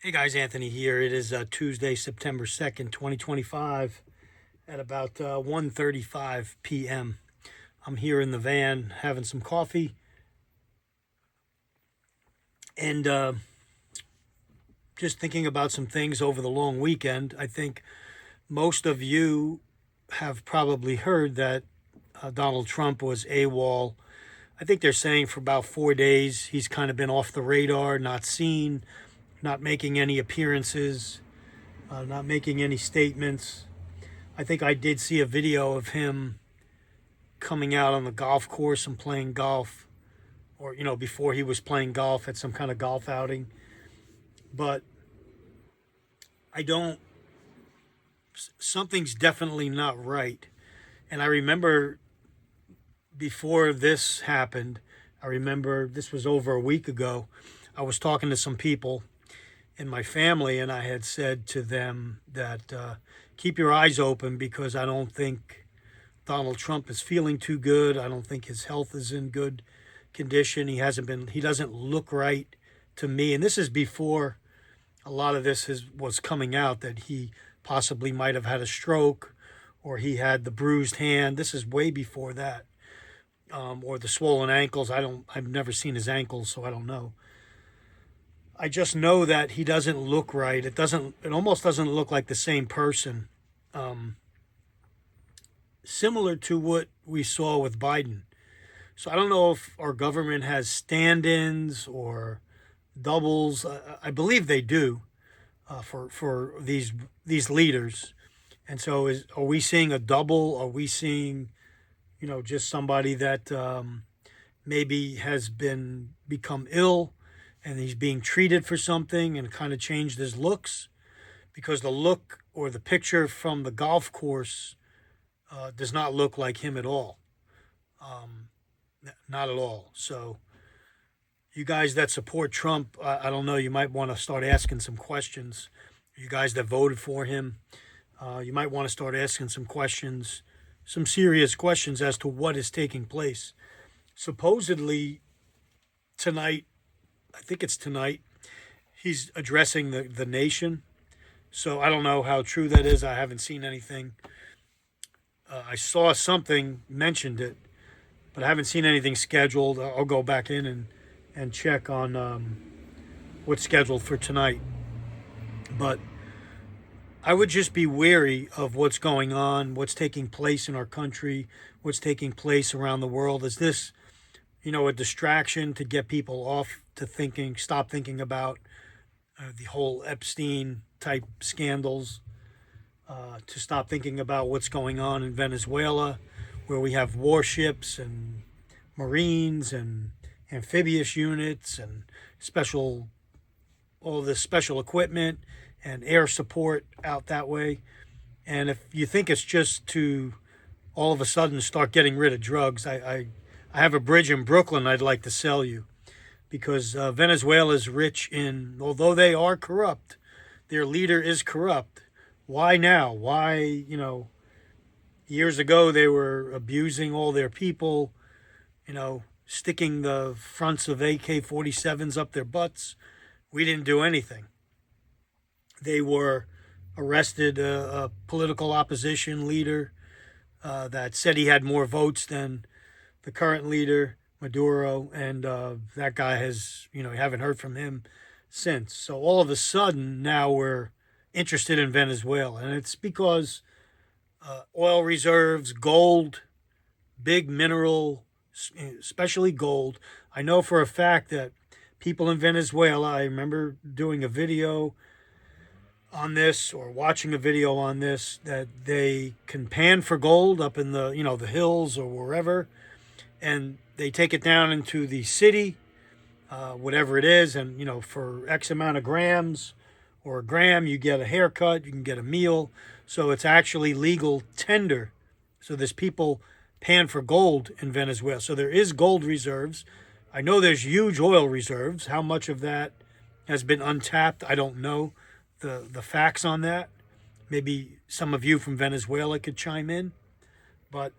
Hey guys, Anthony here. It is Tuesday, September 2nd, 2025 at about 1:35 p.m. I'm here in the van having some coffee and just thinking about some things over the long weekend. I think most of you have probably heard that Donald Trump was AWOL. I think they're saying for about 4 days he's kind of been off the radar, not seen, not making any appearances, not making any statements. I think I did see a video of him coming out on the golf course and playing golf, or, before he was playing golf at some kind of golf outing. But I don't, something's definitely not right. And I remember before this happened, I remember this was over a week ago, I was talking to some people in my family, and I had said to them that keep your eyes open because I don't think Donald Trump is feeling too good. I don't think his health is in good condition. He doesn't look right to me. And this is before a lot of this was coming out, that he possibly might have had a stroke or he had the bruised hand. This is way before that. Or the swollen ankles. I've never seen his ankles, so I don't know. I just know that he doesn't look right. It almost doesn't look like the same person. Similar to what we saw with Biden. So I don't know if our government has stand-ins or doubles. I believe they do for these leaders. And so are we seeing a double? Are we seeing, just somebody that maybe has become ill and he's being treated for something and kind of changed his looks? Because the look or the picture from the golf course does not look like him at all. Not at all. So you guys that support Trump, I don't know, you might want to start asking some questions. You guys that voted for him, you might want to start asking some questions, some serious questions as to what is taking place. Supposedly tonight, I think it's tonight, he's addressing the nation. So I don't know how true that is. I haven't seen anything. I saw something mentioned it, but I haven't seen anything scheduled. I'll go back in and check on what's scheduled for tonight. But I would just be wary of what's going on, what's taking place in our country, what's taking place around the world. Is this, a distraction to get people off to stop thinking about the whole Epstein type scandals, to stop thinking about what's going on in Venezuela, where we have warships and Marines and amphibious units and all this special equipment and air support out that way. And if you think it's just to all of a sudden start getting rid of drugs, I have a bridge in Brooklyn I'd like to sell you, because Venezuela is rich although they are corrupt, their leader is corrupt. Why now? Why, years ago they were abusing all their people, sticking the fronts of AK-47s up their butts. We didn't do anything. They were arrested a political opposition leader that said he had more votes than the current leader, Maduro, and that guy has, you haven't heard from him since. So all of a sudden now we're interested in Venezuela, and it's because oil reserves, gold, big mineral, especially gold. I know for a fact that people in Venezuela, I remember doing a video on this or watching a video on this, that they can pan for gold up in the hills or wherever, and they take it down into the city, whatever it is, and for X amount of grams or a gram, you get a haircut, you can get a meal. So it's actually legal tender. So there's people pan for gold in Venezuela. So there is gold reserves. I know there's huge oil reserves. How much of that has been untapped, I don't know the facts on that. Maybe some of you from Venezuela could chime in. But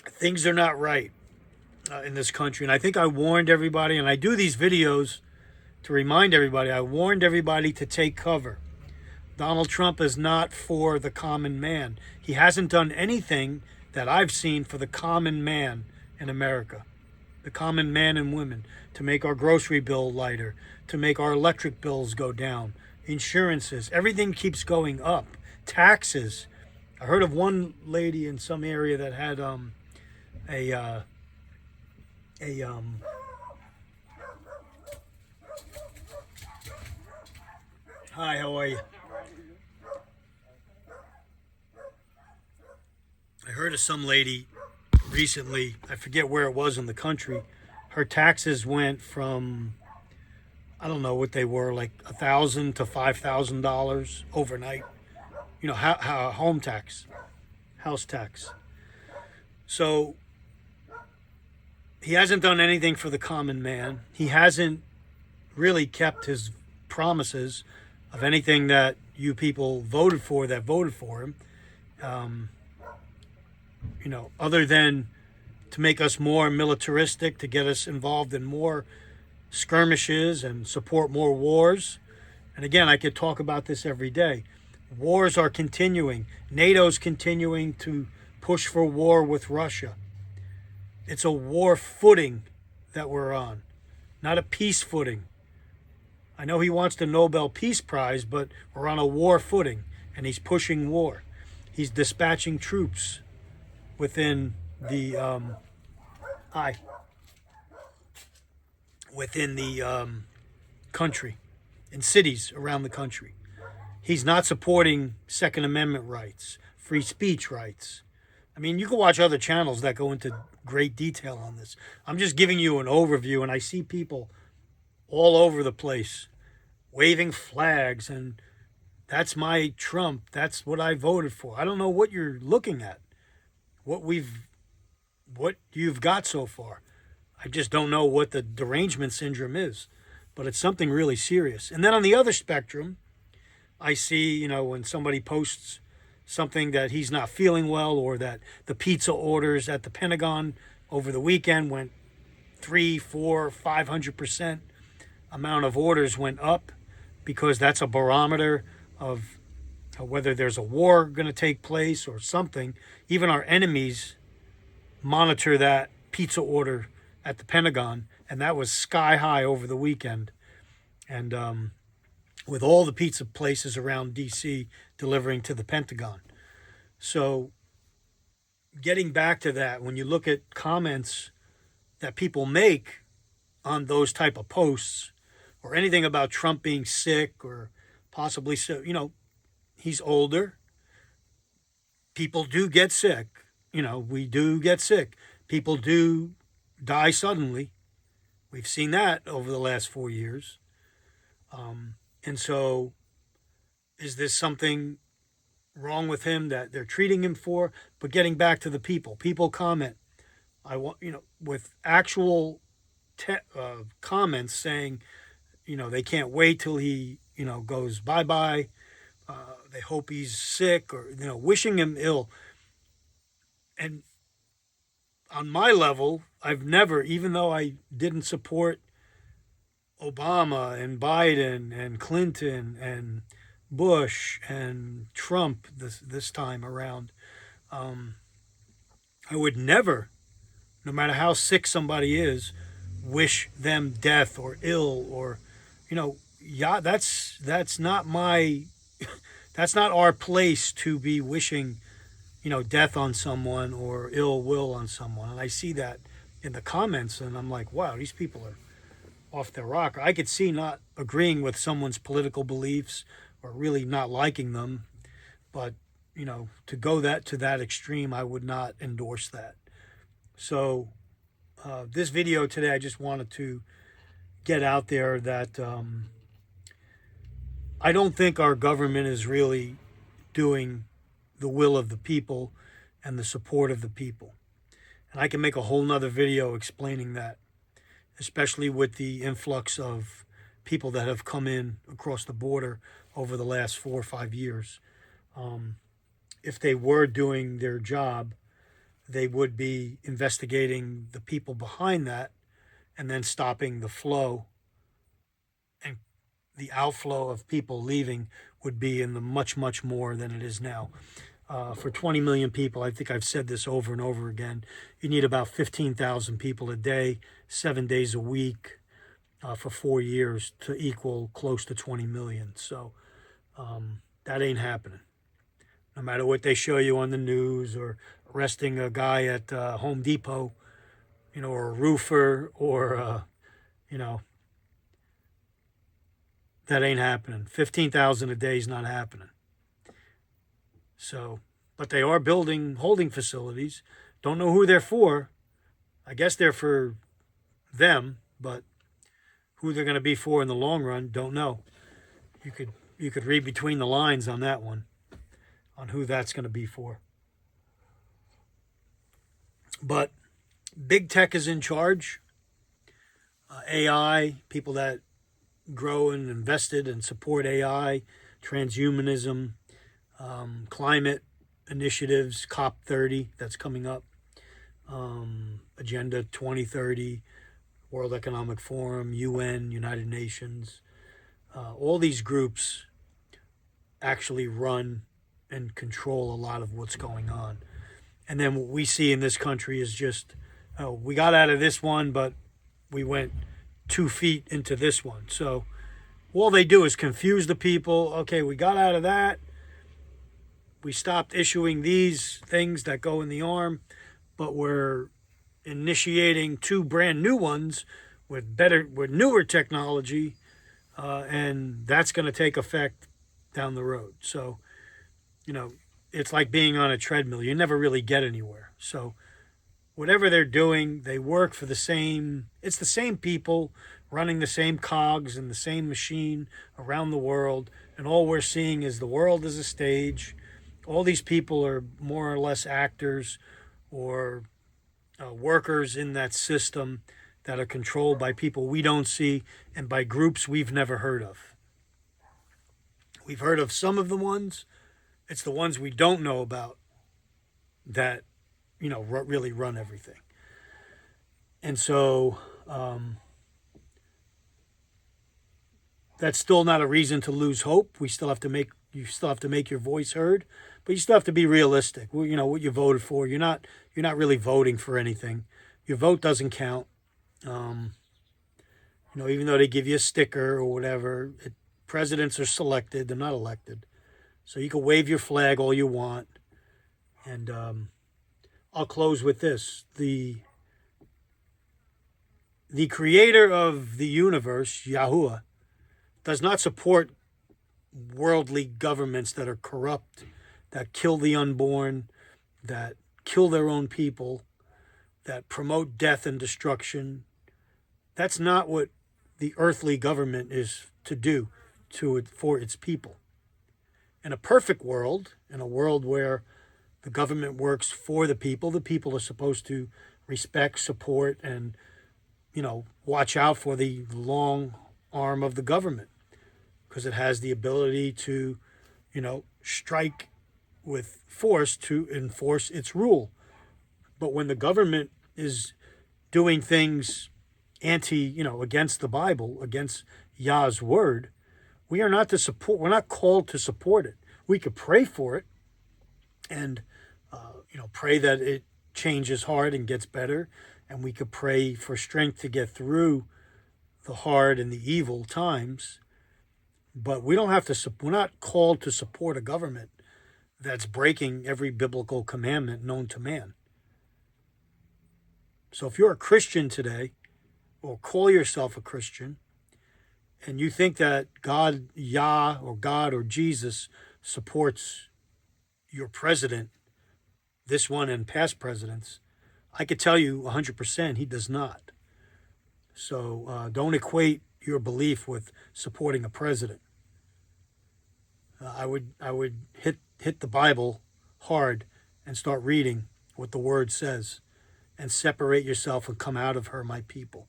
things are not right in this country. And I think I warned everybody, and I do these videos to remind everybody, I warned everybody to take cover. Donald Trump is not for the common man. He hasn't done anything that I've seen for the common man in America, the common man and women, to make our grocery bill lighter, to make our electric bills go down, insurances, everything keeps going up, taxes. I heard of one lady in some area that had a hi, how are you? I heard of some lady recently, I forget where it was in the country, her taxes went from, I don't know what they were, like $1,000 to $5,000 overnight. You know, home tax, house tax. So he hasn't done anything for the common man. He hasn't really kept his promises of anything that you people voted for that voted for him. You know, other than to make us more militaristic, to get us involved in more skirmishes and support more wars. And again, I could talk about this every day. Wars are continuing. NATO's continuing to push for war with Russia. It's a war footing that we're on, not a peace footing. I know he wants the Nobel Peace Prize, but we're on a war footing, and he's pushing war. He's dispatching troops within the country, in cities around the country. He's not supporting Second Amendment rights, free speech rights. I mean, you can watch other channels that go into great detail on this. I'm just giving you an overview, and I see people all over the place waving flags, and that's my Trump. That's what I voted for. I don't know what you're looking at, what you've got so far. I just don't know what the derangement syndrome is, but it's something really serious. And then on the other spectrum, I see, you know, when somebody posts something that he's not feeling well, or that the pizza orders at the Pentagon over the weekend went 300, 400, 500% amount of orders went up, because that's a barometer of whether there's a war going to take place or something. Even our enemies monitor that pizza order at the Pentagon, and that was sky high over the weekend. And with all the pizza places around D.C. delivering to the Pentagon. So getting back to that, when you look at comments that people make on those type of posts, or anything about Trump being sick or possibly so, you know, he's older. People do get sick. You know, we do get sick. People do die suddenly. We've seen that over the last 4 years. And so is this something wrong with him that they're treating him for? But getting back to the people comment, I want, you know, with actual comments saying, you know, they can't wait till he, you know, goes bye-bye. They hope he's sick, or, you know, wishing him ill. And on my level, I've never, even though I didn't support Obama and Biden and Clinton and Bush and Trump this time around, I would never, no matter how sick somebody is, wish them death or ill, or, you know, yeah, that's not my, that's not our place to be wishing, you know, death on someone or ill will on someone. And I see that in the comments, and I'm like, wow, these people are off their rocker. I could see not agreeing with someone's political beliefs or really not liking them, but, you know, to go to that extreme, I would not endorse that. So this video today, I just wanted to get out there that I don't think our government is really doing the will of the people and the support of the people. And I can make a whole nother video explaining that, especially with the influx of people that have come in across the border over the last 4 or 5 years. If they were doing their job, they would be investigating the people behind that, and then stopping the flow the outflow of people leaving would be in the much, much more than it is now. For 20 million people, I think I've said this over and over again, you need about 15,000 people a day, 7 days a week, for 4 years to equal close to 20 million. So that ain't happening. No matter what they show you on the news, or arresting a guy at Home Depot, or a roofer, or, that ain't happening. 15,000 a day is not happening. So, but they are building holding facilities. Don't know who they're for. I guess they're for them, but who they're going to be for in the long run, don't know. You could read between the lines on that one, on who that's going to be for. But big tech is in charge. AI, people that grow and invested and support AI, transhumanism, climate initiatives, COP30 that's coming up, Agenda 2030, World Economic Forum, UN, United Nations. All these groups actually run and control a lot of what's going on. And then what we see in this country is just, we got out of this one, but we went 2 feet into this one. So all they do is confuse the people. Okay, we got out of that. We stopped issuing these things that go in the arm, but we're initiating 2 brand new ones with newer technology, and that's going to take effect down the road. So, it's like being on a treadmill. You never really get anywhere. So whatever they're doing, they work for it's the same people running the same cogs in the same machine around the world. And all we're seeing is the world as a stage. All these people are more or less actors or workers in that system that are controlled by people we don't see and by groups we've never heard of. We've heard of some of the ones. It's the ones we don't know about that, really run everything. And so that's still not a reason to lose hope. You still have to make your voice heard, but you still have to be realistic. What you voted for. You're not really voting for anything. Your vote doesn't count. Even though they give you a sticker or whatever, presidents are selected. They're not elected. So you can wave your flag all you want. And I'll close with this. The creator of the universe, Yahuwah, does not support worldly governments that are corrupt, that kill the unborn, that kill their own people, that promote death and destruction. That's not what the earthly government is to do for its people. In a perfect world, in a world where the government works for the people are supposed to respect, support, and, watch out for the long arm of the government, because it has the ability to, strike with force to enforce its rule. But when the government is doing things against the Bible, against Yah's word, we're not called to support it. We could pray for it and, pray that it changes hard and gets better. And we could pray for strength to get through the hard and the evil times. But we're not called to support a government that's breaking every biblical commandment known to man. So if you're a Christian today, or call yourself a Christian, and you think that God, Yah, or God, or Jesus supports your president, this one and past presidents, I could tell you 100% he does not. So don't equate your belief with supporting a president. I would hit the Bible hard and start reading what the word says, and separate yourself and come out of her, my people.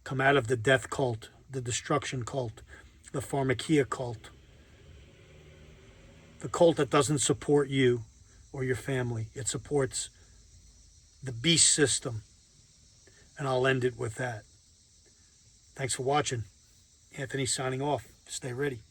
Come out of the death cult, the destruction cult, the pharmakia cult, the cult that doesn't support you or your family. It supports the beast system. And I'll end it with that. Thanks for watching. Anthony signing off. Stay ready.